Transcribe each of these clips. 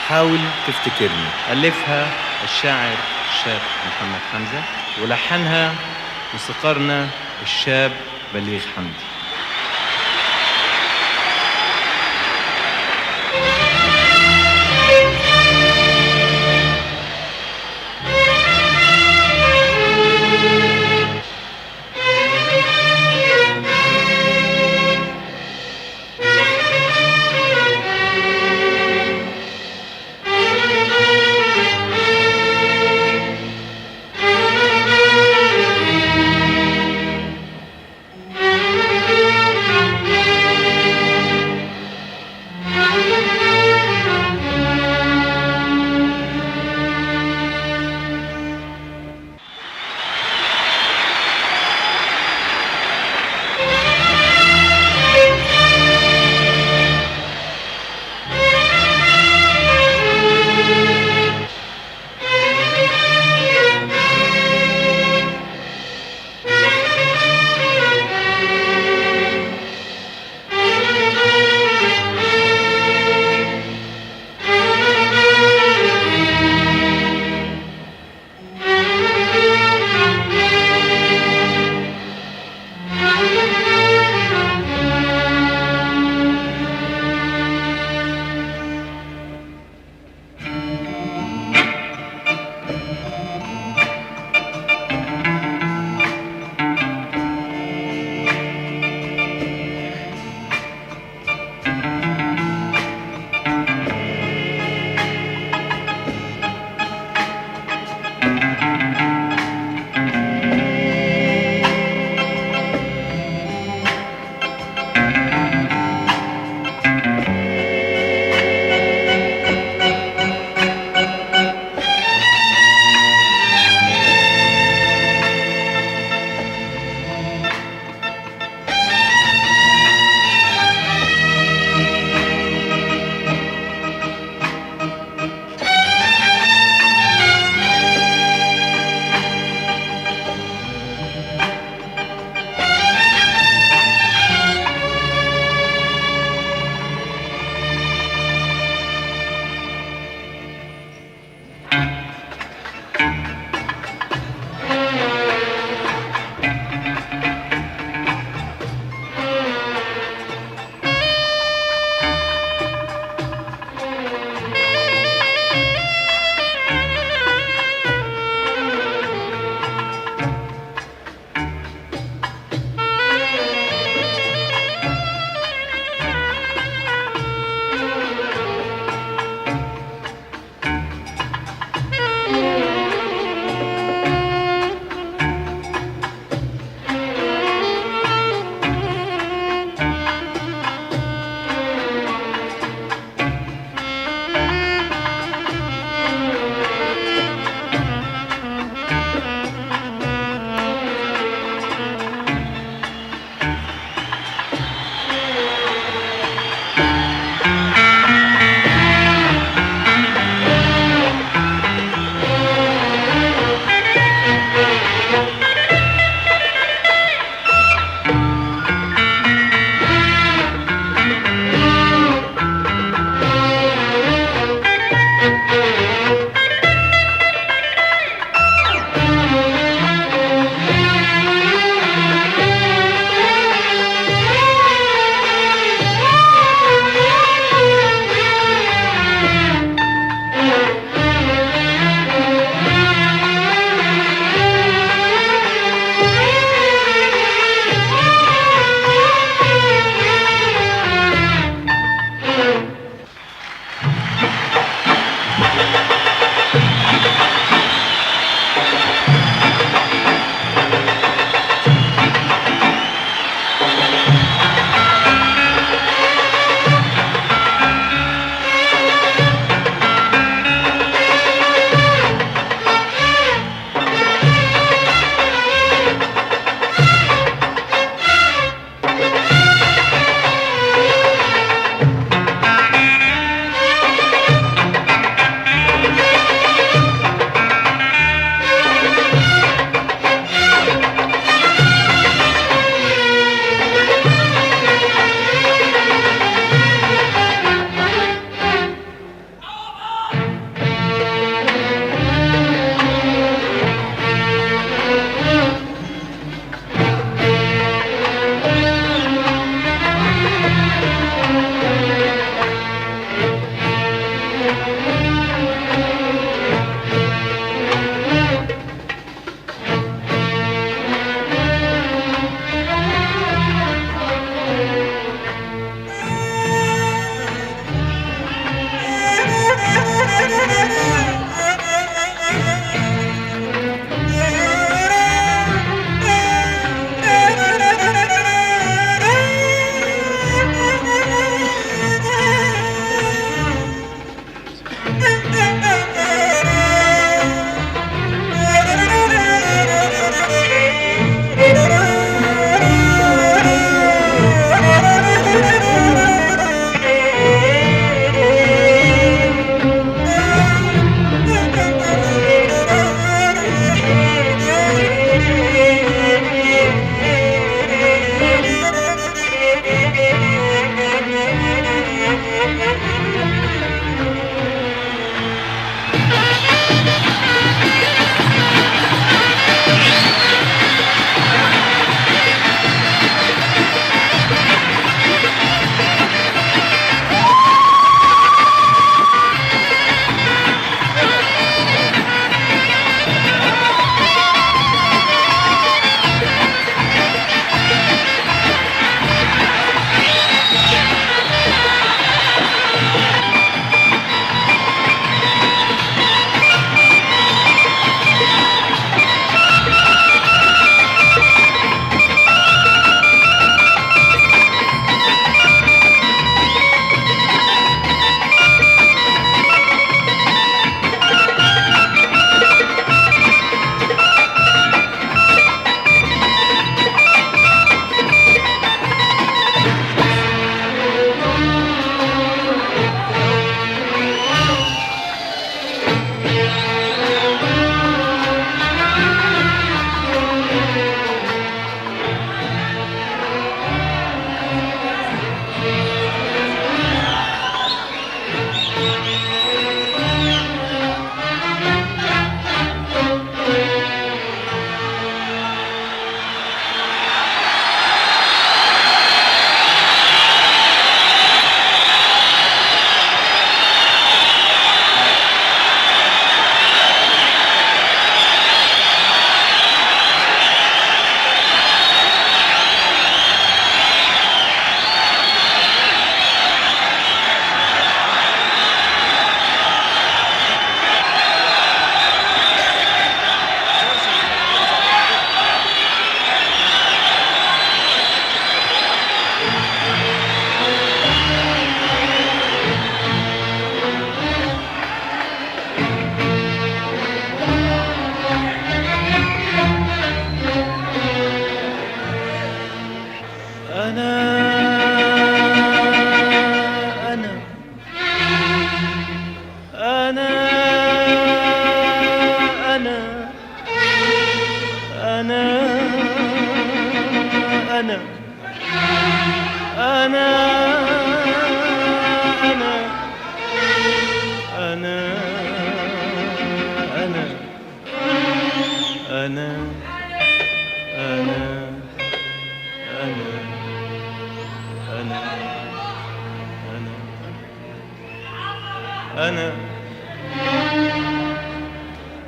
حاول تفتكرني. ألفها الشاعر الشاب محمد حمزة، ولحنها موسيقارنا الشاب بليغ حمدي.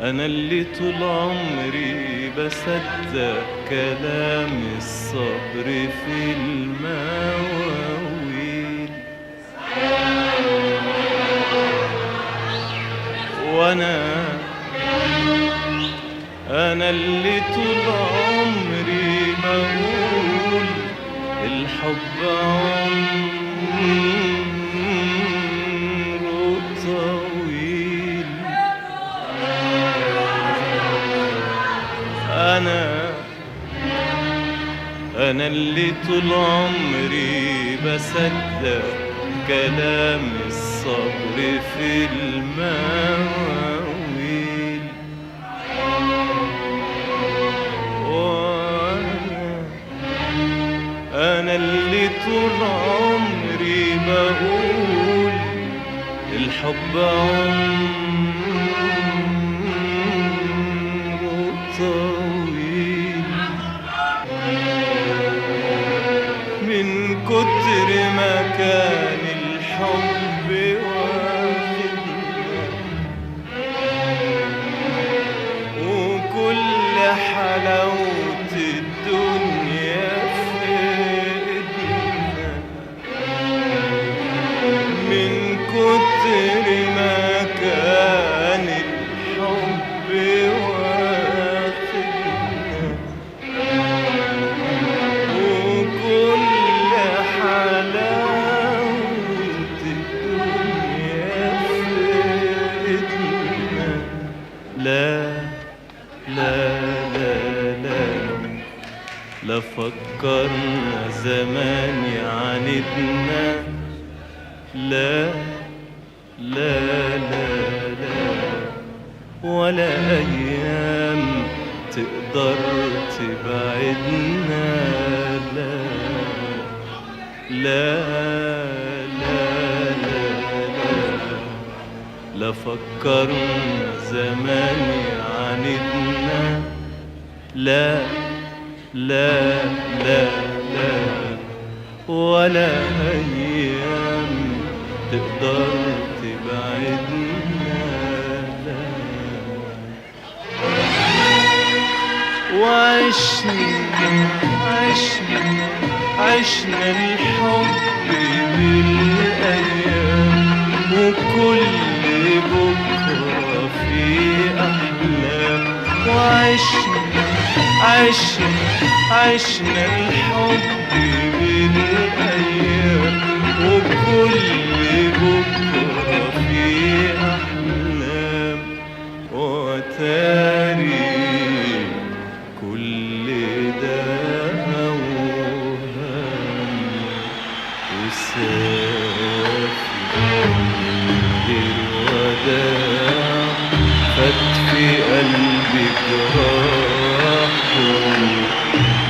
أنا اللي طول عمري بصدق كلام الصبر في المواويل، أنا اللي طول عمري بقول الحب عمره طويل. أنا اللي طول عمري بصدق كلام الصبر في المواويل، أنا اللي طول عمري بقول الحب عمره طويل. من كتر ما كان الحب واخدنا وكل حلاوة الدنيا في ايدنا، من كتر ما كان الحب واخدنا وكل حلاوة الدنيا في ايدنا. لا لا لا لا لا فكرنا زمان يعاندنا، لا لا لا لا ولا أيام تقدر تبعدنا، لا لا لا لا لا فكرنا زمان يعاندنا، لا لا لا لا، ولا أيام تقدر تبعدنا، لا. عشنا الحب بالأيام، وكل بكرة في أحلام. عشنا الحب بالأيام، وكل بكرة في أحلام. وتاري كل ده أوهام، وسافر غير وداع، فات في قلبي جراح،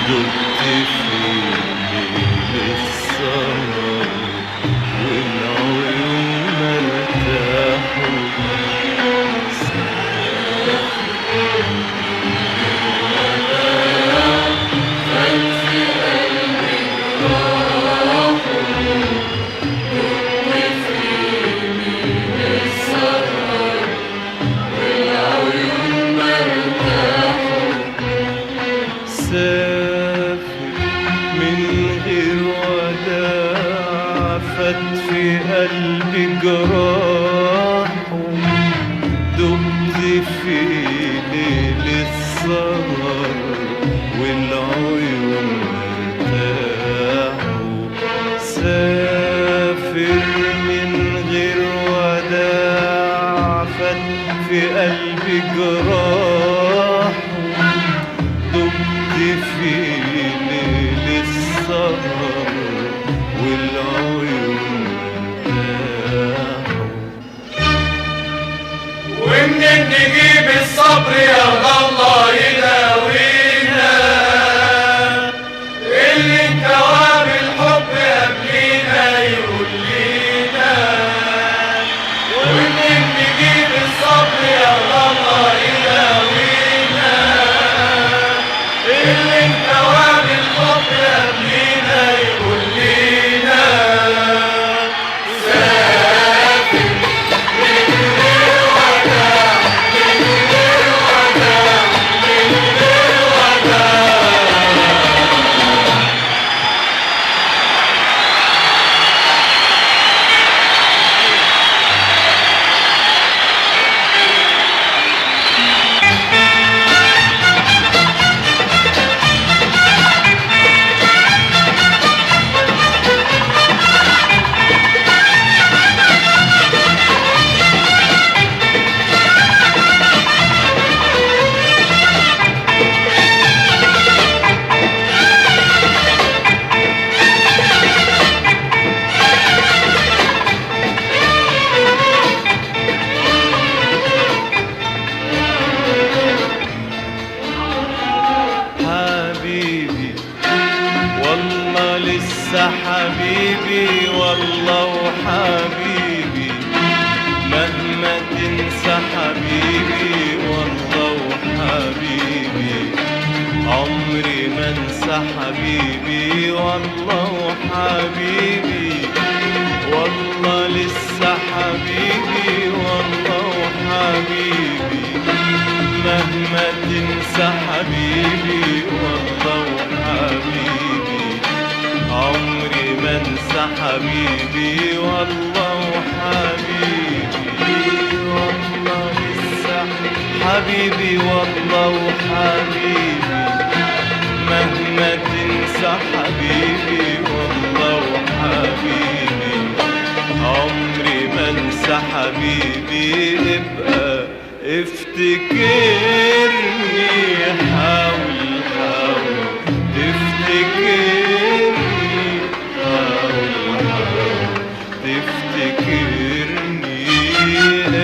دبت في ليل السهر، والعيون ارتاحوا. سافر من غير وداع، فات في قلبي جراح، دبت في ليل السهر، والعيون ارتاحوا. سافر من غير وداع، فات في قلبي جراح، في ليل السهر، والعيون ارتاحوا. ومنين نجيب الصبر يا الله يداوينا، اللي انكوى بالحب قبلينا يقول لينا. ومنين نجيب الصبر يا الله يداوينا، اللي انكوى بالحب قبلينا يقول لينا. سافر من غير وداع، من غير وداع، من غير وداع. حبيبي والله لسه حبيبي، والله وحبيبي مهما تنسى حبيبي، والله وحبيبي عمري ما انسى حبيبي، والله وحبيبي. والله لسه حبيبي، والله وحبيبي مهما تنسى حبيبي، والله وحبيبي عمري ما انسى حبيبي، والله وحبيبي. والله لسه حبيبي، والله وحبيبي مهما تنسى حبيبي، والله وحبيبي عمري ما انسى حبيبي. ابقى افتكرني، حاول حاول تفتكرني، حاول حاول تفتكرني.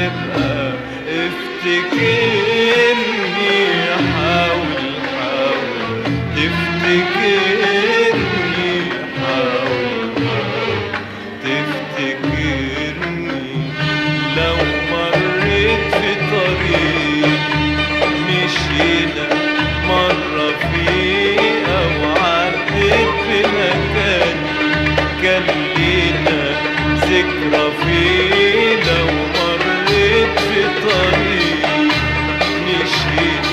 ابقى افتكرني، حاول حاول تفتكرني، حاول حاول تفتكرني. لو مرة ذكرى فيه لو مريت في طريق مشيت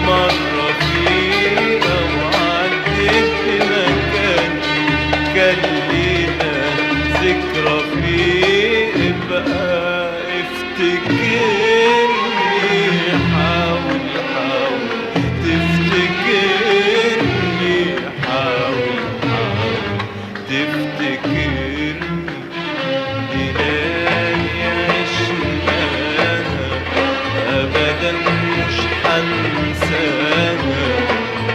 مرة فيه أو عديت في مكان كان لينا ذكرى فيه ابقى افتكرني حاول حاول تفتكرني حاول حاول تفتكرني ليالي عشناها أبدا مش حنساها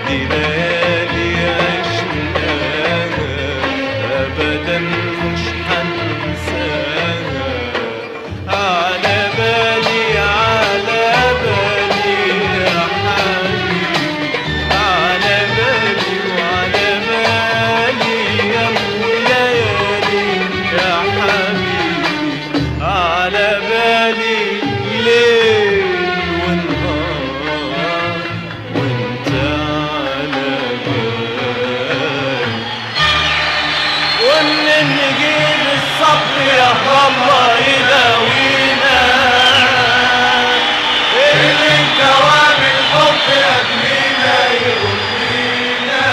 دي ليالي عشناها أبدا مش حنساها على بالي يا حبيبي على بالي وعلى بالي يا ليالي يا حبيبي على بالي ليل ونهار وانت على بالي وان نجيب الصبر يا الله يداوينا اللي كوام الحب يبنينا يغنينا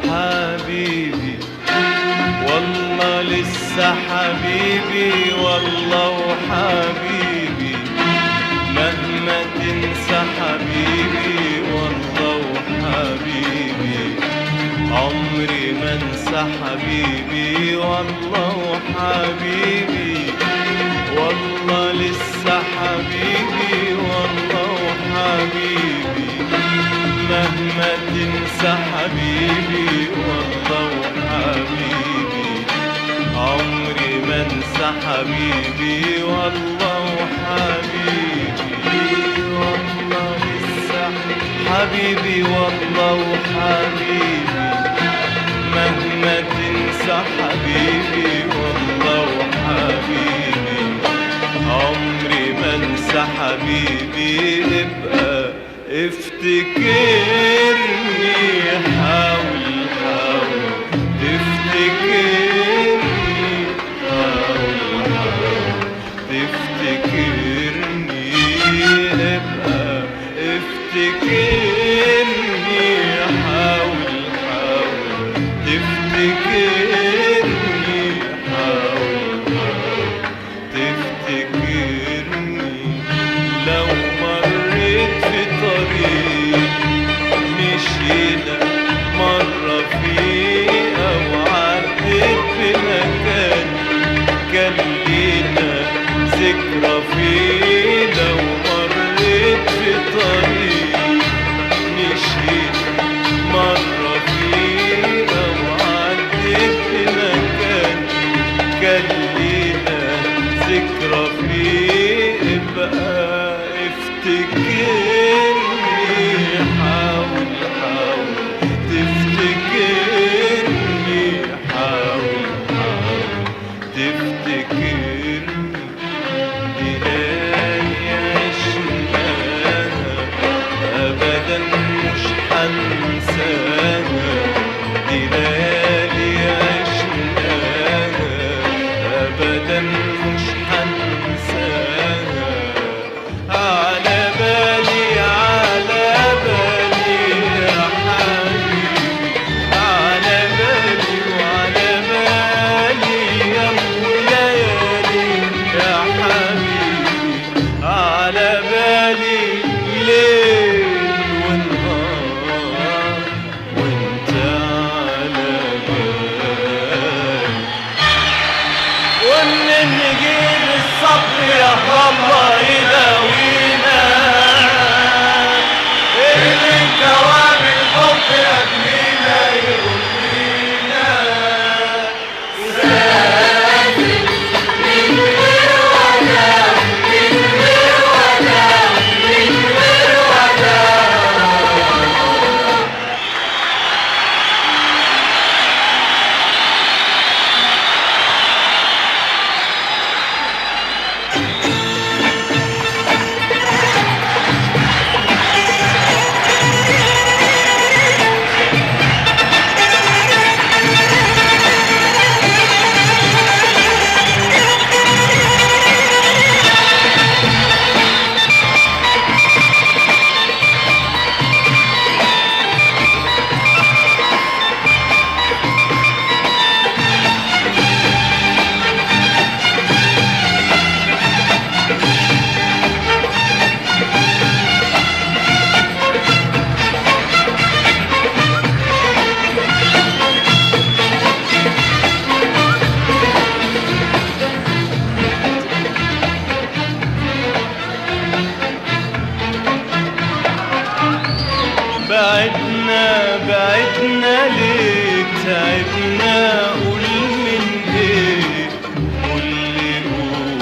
حبيبي والله لسه حبيبي والله وحبيبي مهما تنسى حبيبي والله وحبيبي عمري ما انسى حبيبي والله وحبيبي والله لسه حبيبي والله وحبيبي مهما تنسى حبيبي والله وحبيبي عمري ما انسى حبيبي والله وحبيبي والله لسه حبيبي والله وحبيبي مهما تنسى حبيبي والله وحبيبي عمري ما انسى حبيبي ابقى افتكرني حاول حاول تفتكرني حاول حاول تفتكرني ابقى افتكرني حاول حاول تفتكرني حاول حاول تفتكرني لو مريت في طريق مشينا مرة فيه أو عديت في مكان كان لينا ذكرى فيه لو مريت في طريق مشينا مرة فيه أو عديت في مكان كان لينا ذكرى فيه ابقى افتكرني حاول حاول تفتكرني حاول حاول تفتكرني ليالي عشناها أبدا مش حنساها دي ليالي عشناها أبدا مش حنساها على بالي بعدنا بعدنا ليه تعبنا قول من ايه قول لي قول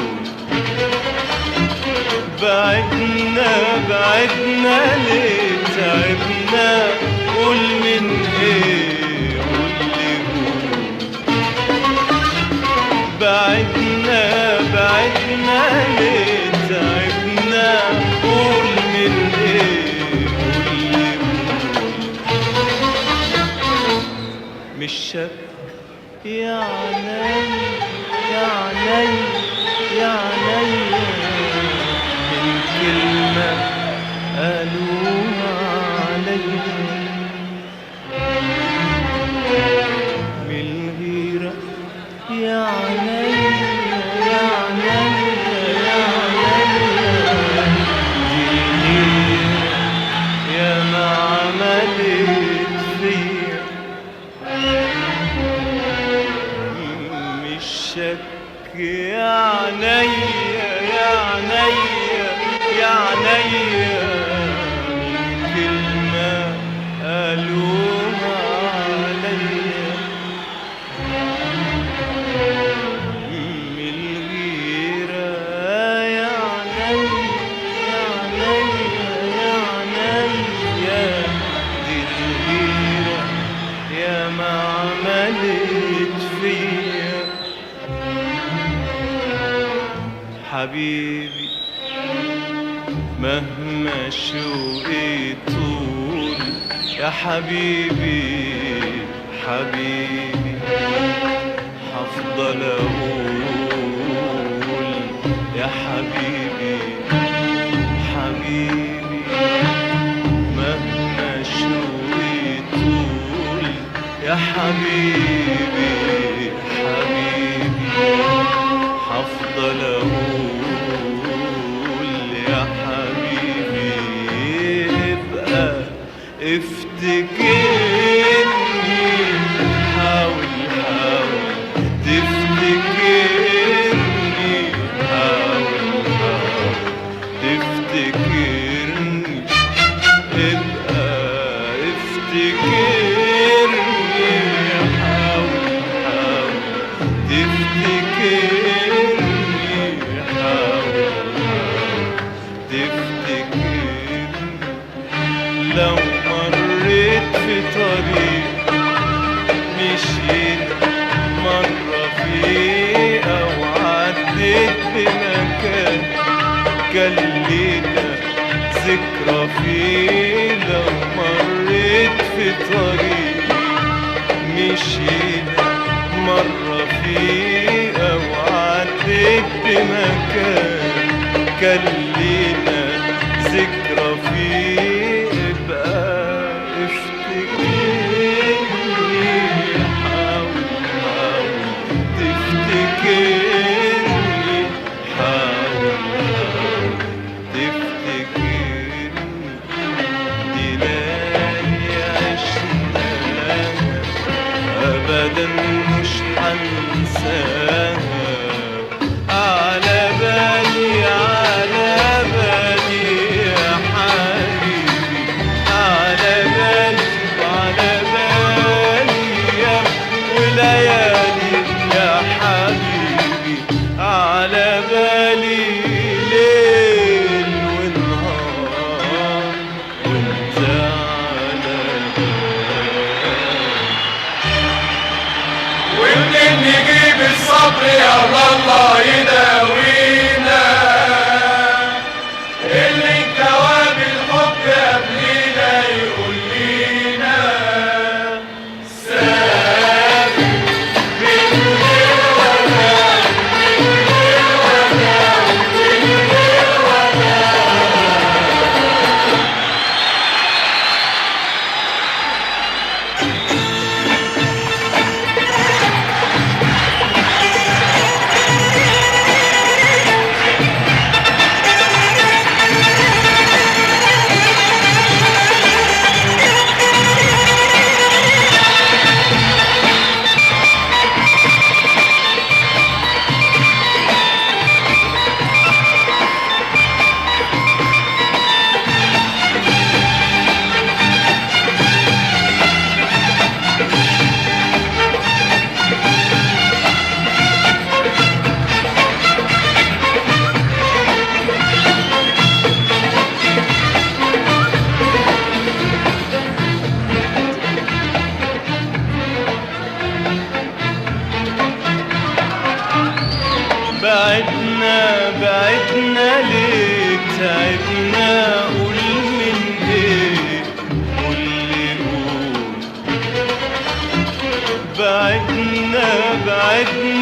بعدنا بعدنا ليه تعبنا قول من ايه قول لي قول بعدنا بعدنا ليه تعبنا قول من ايه قول لي قول مش شك يا عيني يا عيني يا عيني من كلمة قالوها عليا من الغيرة يا عيني يا عيني يا عيني دي الغيرة يا ما عملت فيا مش شك يا عينيا يا عينيا يا عينيا من كلمة قالوها عليا من الغيرة يا عينيا يا عينيا يا عينيا دي الغيرة يا ما عملت فيا حبيبي مهما شوقي طول يا حبيبي حبيبي هفضل اقول يا حبيبي حبيبي مهما شوقي طول يا حبيبي حبيبي هفضل اقول يا حبيبي ابقى افتكرني حاول حاول تفتكرني حاول حاول تفتكرني ابقى افتكرني حاول حاول تفتكرني حاول تفتكرني لو مريت في طريق مشيت مرة فيه أو عديت بمكان كان لينا ذكرى فيه لو مريت في طريق مشينا مرة فيه أو عديت بمكان كان لينا ذكرى فيه ابقى افتكرني حاول حاول تفتكرني حاول حاول تفتكرني دي ليالي عشناها أبدا مش هنساها على بالي على بالي يا حبيبي على بالي وعلى بالي يا وليالي يا حبيبي على بالي ليل ونهار وانت على بالي ومنين نجيب الصبر يا الله يداوينا اللي انكوى بالحب قبلينا يقول لينا سافر من غير وداع من غير وداع من غير وداع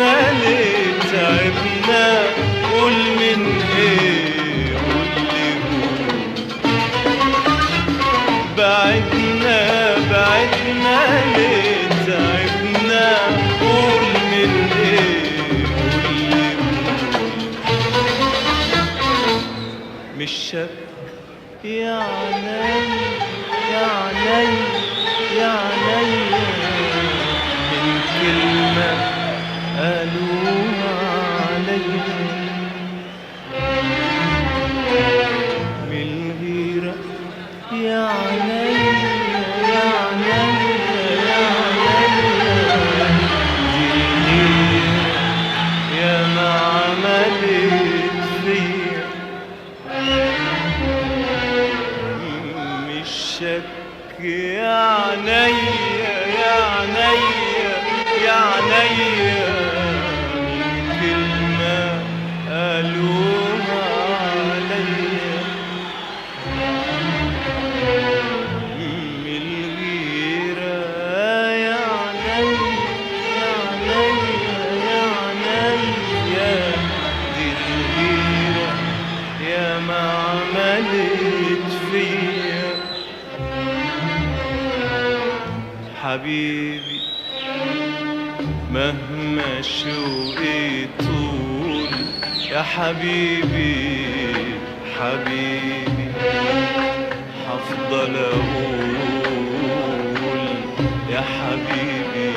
بعدنا ليه تعبنا قول من ايه قول لي بعدنا بعدنا ليه تعبنا قول من ايه قول لي مش شك يا عيني يا عيني يا عيني من كلمة قالوها عليا من الغيرة يا عيني يا عيني يا عيني دي يا ما عملت فيا مش شك يا عينيا يا عينيا يا عينيا من كلمة قالوها عليا من الغيرة يا عينيا يا عينيا يا عينيا دي الغيرة يا ما عملت فيا حبيبي مهما شوقي طول يا حبيبي حبيبي هفضل اقول يا حبيبي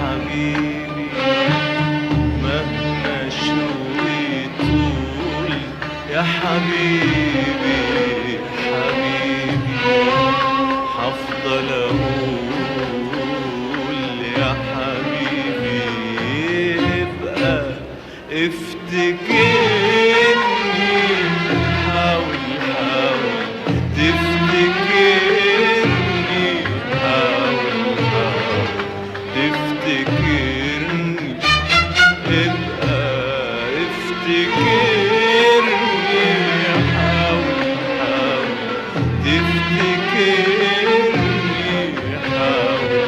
حبيبي مهما شوقي طول يا حبيبي حبيبي هفضل اقول يا حبيبي ابقى افتكرني حاول حاول تفتكرني حاول حاول تفتكرني ابقى افتكرني حاول حاول تفتكرني حاول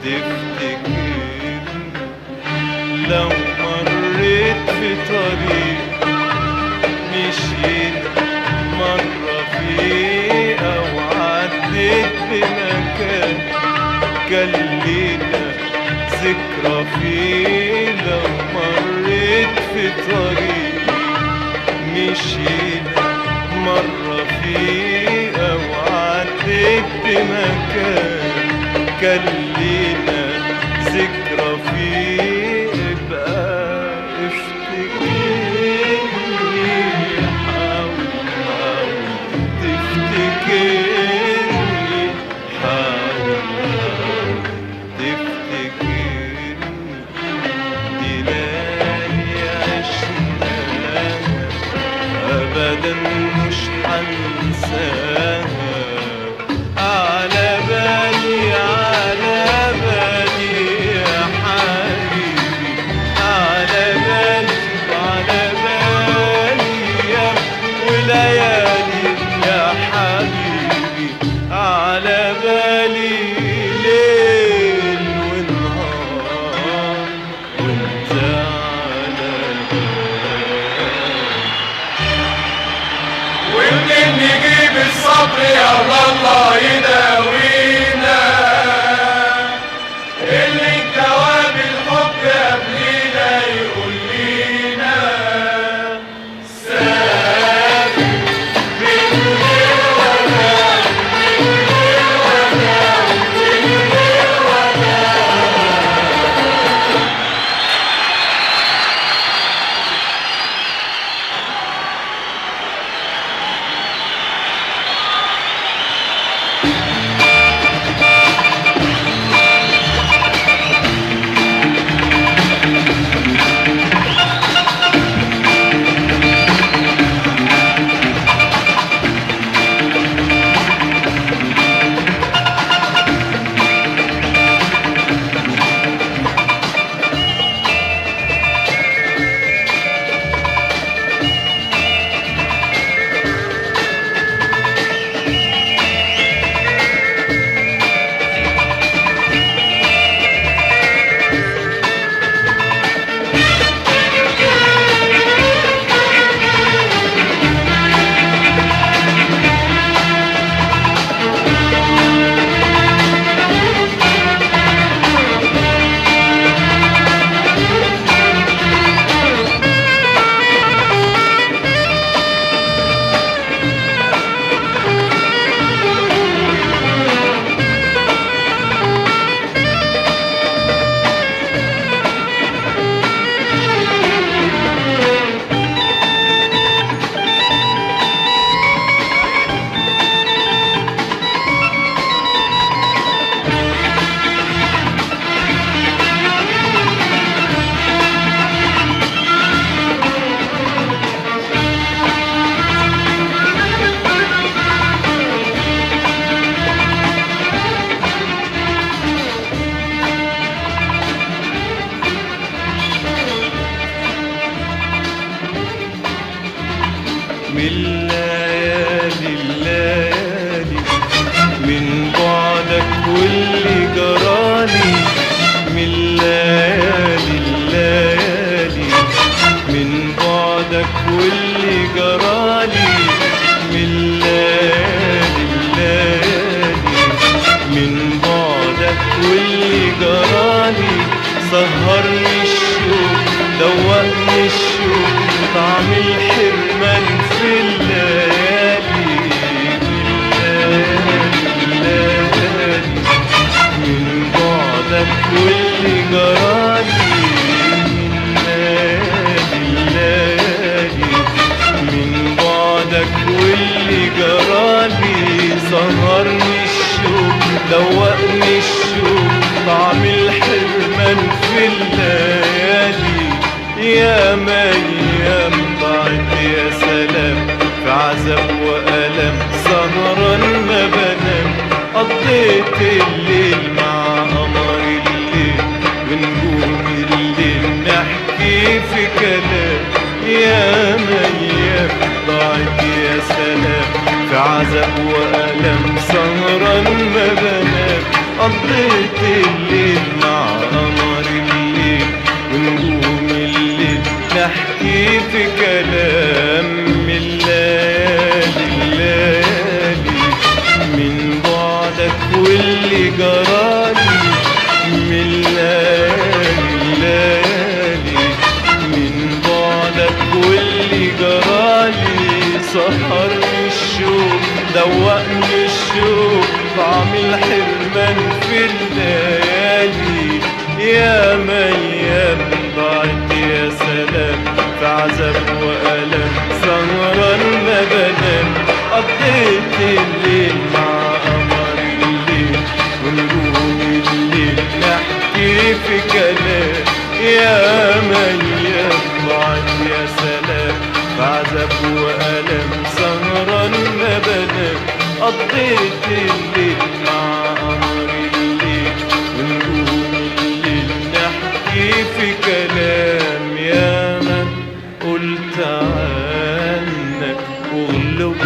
تفتكرني لو مريت في طريق مشيت مرة فيه أو عديت بمكان كان لينا ذكرى فيه لو مريت في طريق مشينا مرة فيه أو عديت بمكان كان لينا ذكرى فيه ابقى افتكرني حاول حاول تفتكرني حاول حاول تفتكرني دي ليالي عشناها أبدا مش هنساها على بالي على بالي يا حبيبي على بالي على بالي يا وليالي يا حبيبي على بالي ليل ونهار وانت على بالي ومنين نجيب الصبر يا الله يداوينا اللي انكواب الحب قبلينا يقول لينا سافر من غير وداع من غير وداع من غير وداع واللي جرالي سهرني الشوق دوقني الشوق طعم الحرمان في الليالي. يا ايام ضاعت يا سلام في عذاب وألم سهران ما بنام. قضيت الليل مع قمر الليل ونجوم الليل نحكي في كلام. يا ايام ضاعت يا سلام في عذاب وألم سهران ما بنام. قضيت الليل مع قمر الليل ونجوم الليل نحكي في كلام. من الليالي الليالي من بعدك واللي جرالي. من الليالي الليالي من بعدك واللي جرالي سهرني الشوق دوقني الشوق طعم الحرمان في الليالي. يا ايام ضاعت يا سلام في عذاب وألم سهران ما بنام. قضيت الليل مع قمر الليل ونجوم الليل نحكي في كلام. يا ايام ضاعت يا سلام في عذاب وألم سهران ما بنام. قضيت الليل مع قمر الليل ونجوم الليل نحكي في كلام. يا من قلت عنك واغلب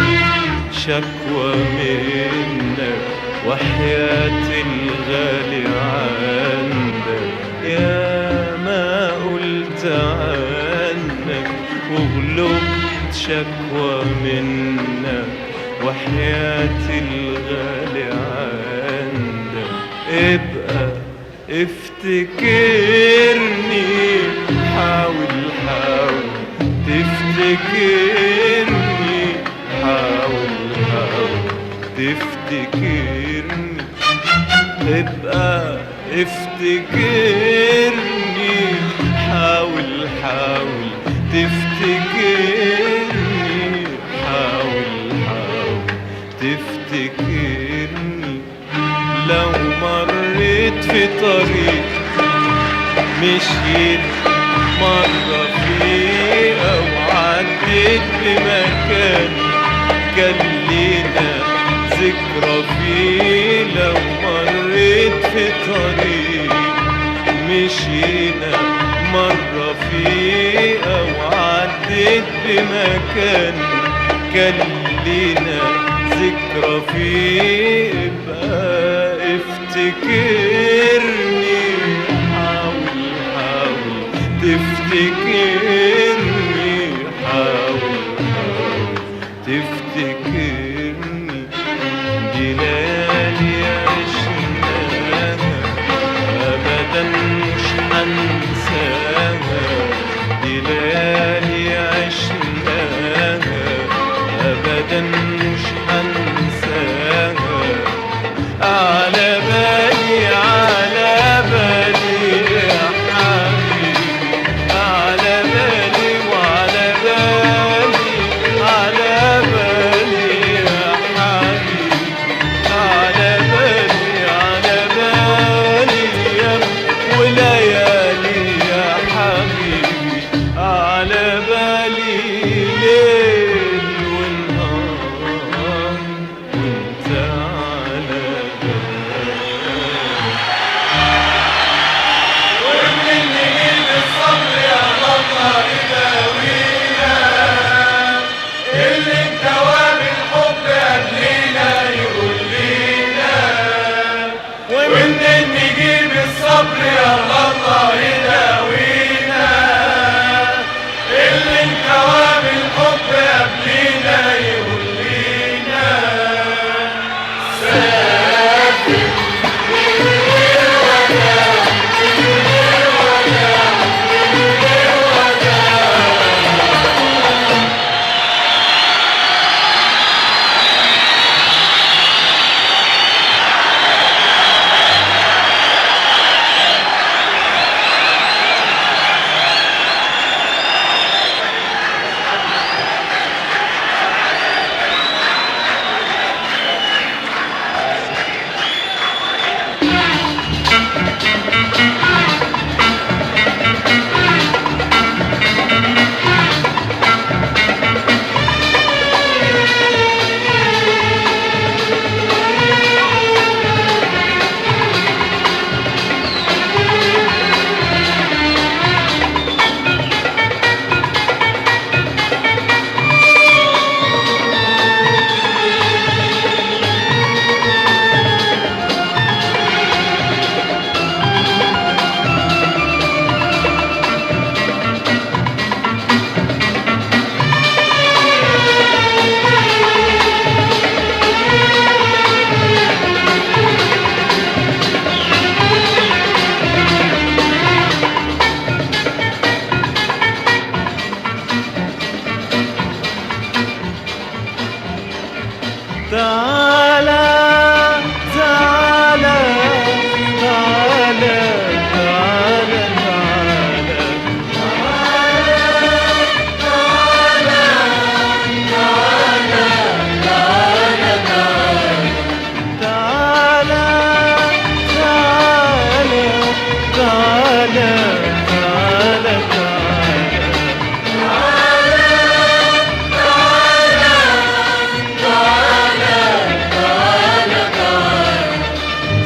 شكوى منك وحياة الغالي عندك. يا ما قلت عنك وغلبت شكوى منك وحياة الغالي عندك. ابقى افتكرني حاول حاول تفتكرني حاول حاول تفتكرني. ابقى افتكرني حاول حاول تفتكرني حاول حاول تفتكرني. لو مريت في طريق مشيت مرة فيه أو عديت بمكان كان لينا ذكرى فيه. لو مريت في طريق مشينا مرة فيه أو عديت بمكان كان لينا ذكرى فيه. ابقى افتكرني حاول حاول تفتكرني حاول حاول تفتكرني. دي ليالي عشناها أبدا مش هنساها. دي ليالي عشناها أبدا مش هنساها. على بالي على بالي يا حبيبي على بالي وعلى بالي على بالي يا حبيبي تعالى تعالى تعالى تعالى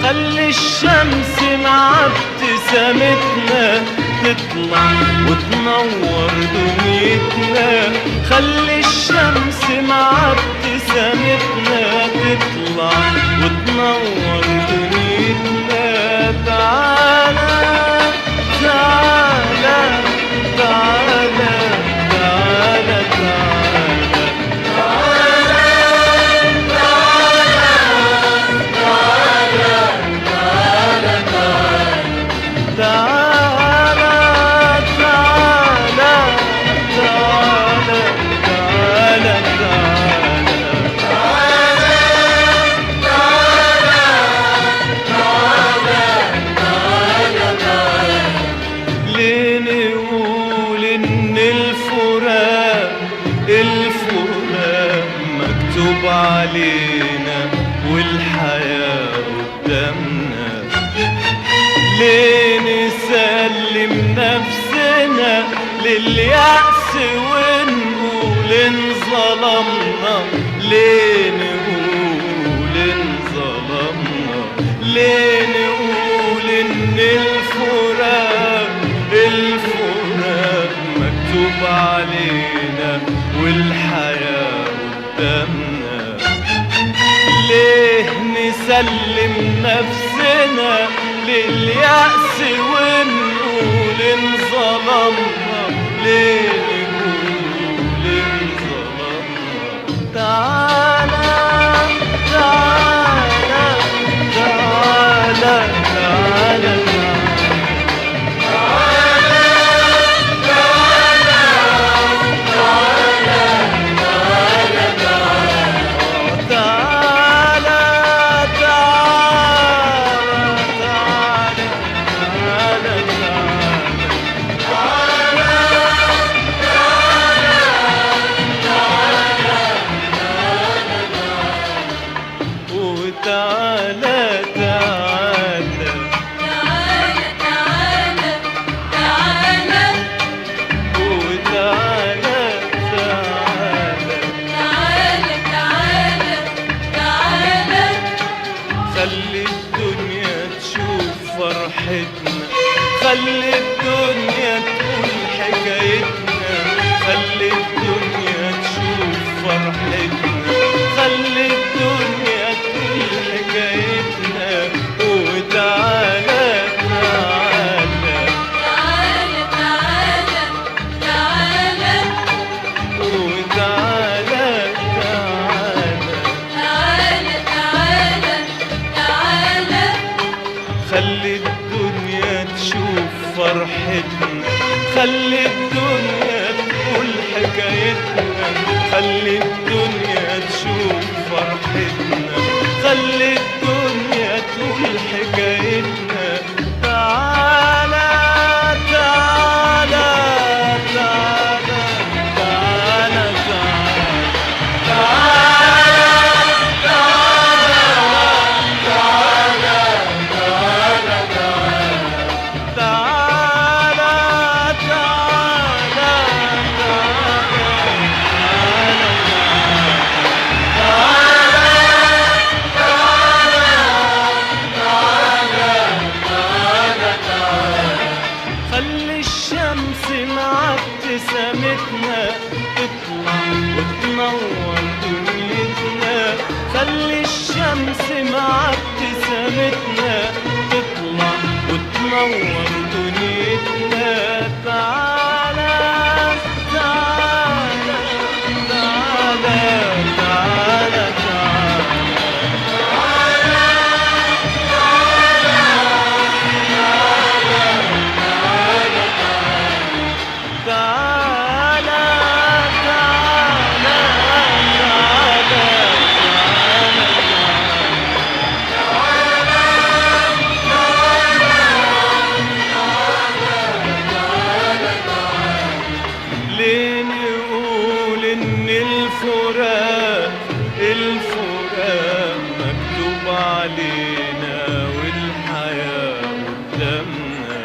خلي الشمس مع ابتسامتنا تطلع وتنور دنيتنا. خلي الشمس مع ابتسامتنا تطلع وتنور دنيتنا. تعالى تعالى تعالى تعالى مكتوب علينا والحياة قدامنا. ليه نسلم نفسنا لليأس ونقول انظلمنا؟ ليه نقول انظلمنا؟ ليه نقول ان الفراق مكتوب علينا والحياة قدامنا؟ ليه نسلم نفسنا لليأس ونقول انظلمنا؟ ليه نقول انظلمنا؟ تعالى تعالى تعالى تعالى خلي الدنيا تشوف فرحتنا. خلي الدنيا تقول حكايتنا. خلي الدنيا تشوف فرحتنا. خلي الدنيا تقول حكايتنا. وتعالى تعالى تعالى تعالى وتعالى تعالى خلي الدنيا تشوف فرحتنا. خلي الدنيا تقول حكايتنا. خلي الدنيا تشوف فرحتنا. خلي الدنيا تقول حكايتنا. تعالى تعالى تعالى تعالى خلي الشمس مع ابتسامتنا تطلع وتنور دنيتنا. خلي الشمس مع ابتسامتنا تطلع وتنور دنيتنا. تعالى تعالى تعالى تعالى تعالى تعالى تعالى علينا والحياة قدامنا.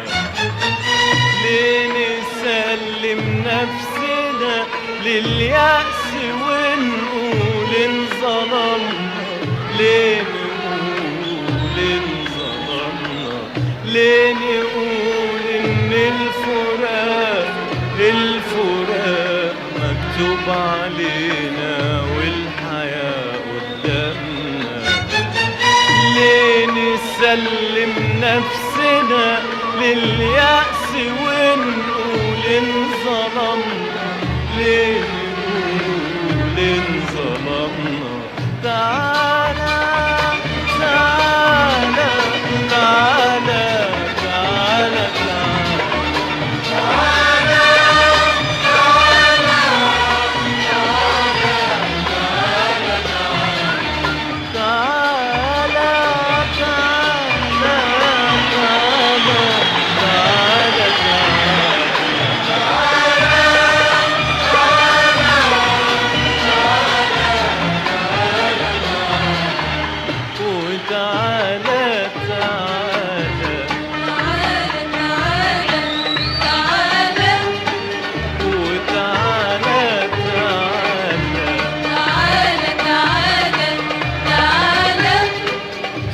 ليه نسلم نفسنا لليأس ونقول انظلمنا؟ ليه نقول انظلمنا؟ ليه نقول ان الفراق مكتوب علينا والحياة قدامنا؟ ليه نسلم نفسنا لليأس ونقول انظلمنا؟ ليه نقول انظلمنا؟ تعالى تعالى تعالى تعالى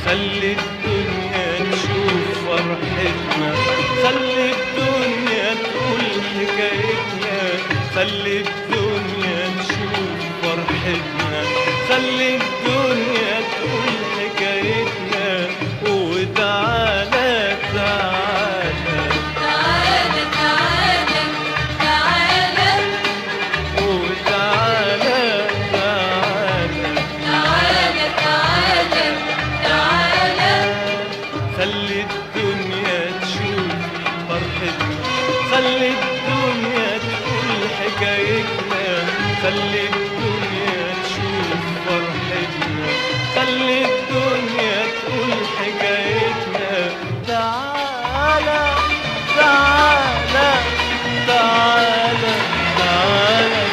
خلي الدنيا تشوف فرحتنا، خلي الدنيا تقول حكايتنا. وتعالى تعالى تعالى تعالى تعالى وتعالى تعالى تعالى تعالى تعالى خلي الدنيا تشوف فرحتنا، خلي الدنيا تقول حكايتنا، خلي الدنيا تشوف فرحتنا، خلي الدنيا تقول حكايتنا. تعالى تعالى تعالى تعالى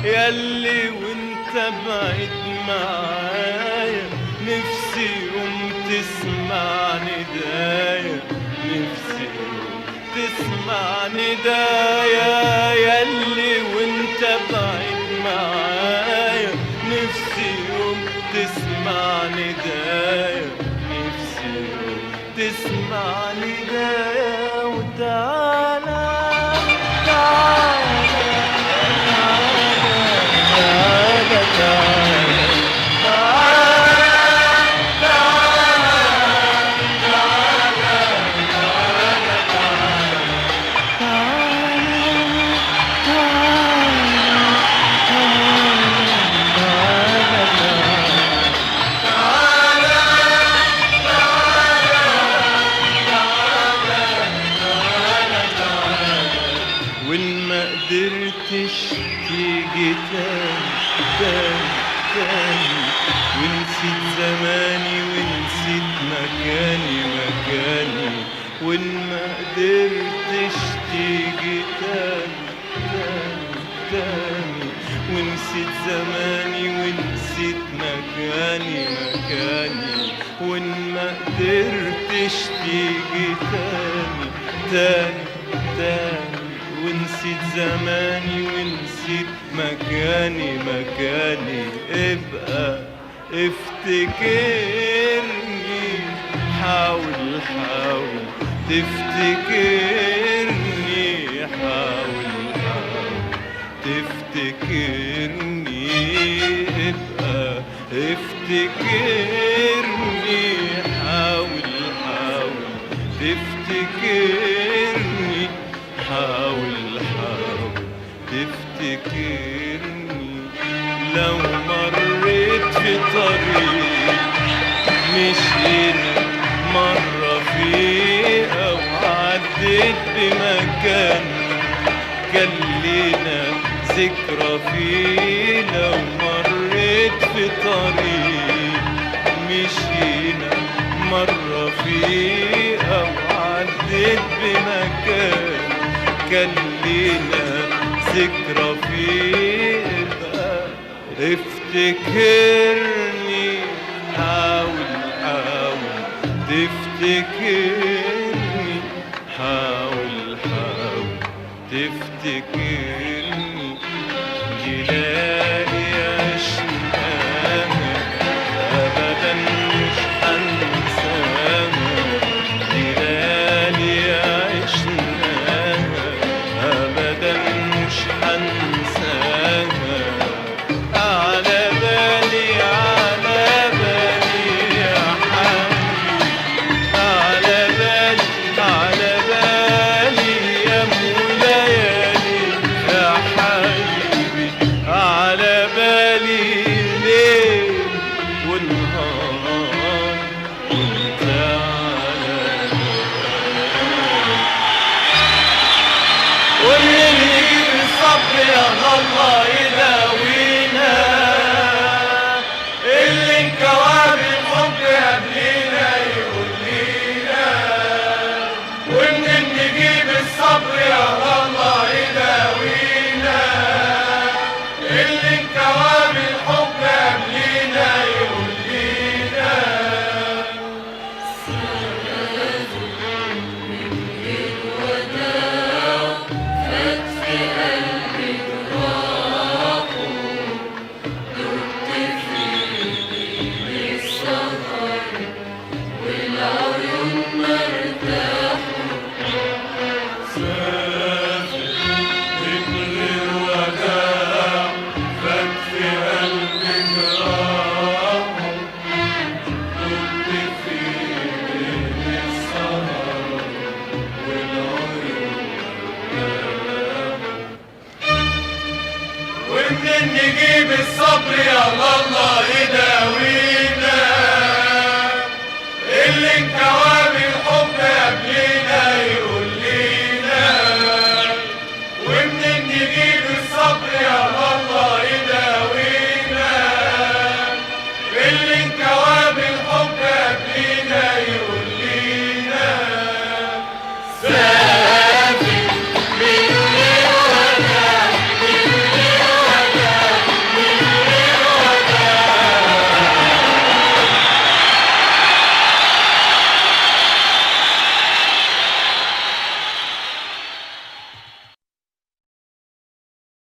ياللي وانت بعيد معايا نفسي يوم تسمع ندايا، نفسي يوم تسمع ندايا. ياللي وانت بعيد معايا نفسي يوم تسمع ندايا، نفسي يوم تسمع ندايا. وتعالى تعالى وإن ما قدرتش تيجي تاني ونسيت زماني ونسيت مكاني وإن ما قدرتش تيجي تاني ونسيت زماني ونسيت مكاني وإن ما قدرتش تيجي تاني ونسيت زماني ونسيت مكاني ابقى افتكرني، حاول تفتكرني، حاول تفتكرني، ابقى افتكرني، حاول تفتكرني، حاول تفتكرني. لو مريت في طريق مشينا مرة فيه أو عديت بمكان مكان كان لينا ذكرى فيه. لو مريت في طريق مشينا مرة فيه أو عديت بمكان كان لينا ذكرى فيه، افتكرني، حاول حاول تفتكرني، حاول حاول تفتكرني. تلاقي عشناها أبدا مش هنساها، تلاقي عشناها أبدا مش هنساها. على بالي على بالي يا حبيبي، على بالي على بالي يا ليالي يا حبيبي، على بالي ليل ونهار وانت على بالي. ومنين يجيب الصبر يا الله يداوينا، اللي انكوى بالحب قبلينا يقول لينا. ومنين نجيب الصبر يا الله يداوينا، اللي انكوى بالحب قبلينا يقول لينا. ومنين نجيب الصبر يا الله يداوينا،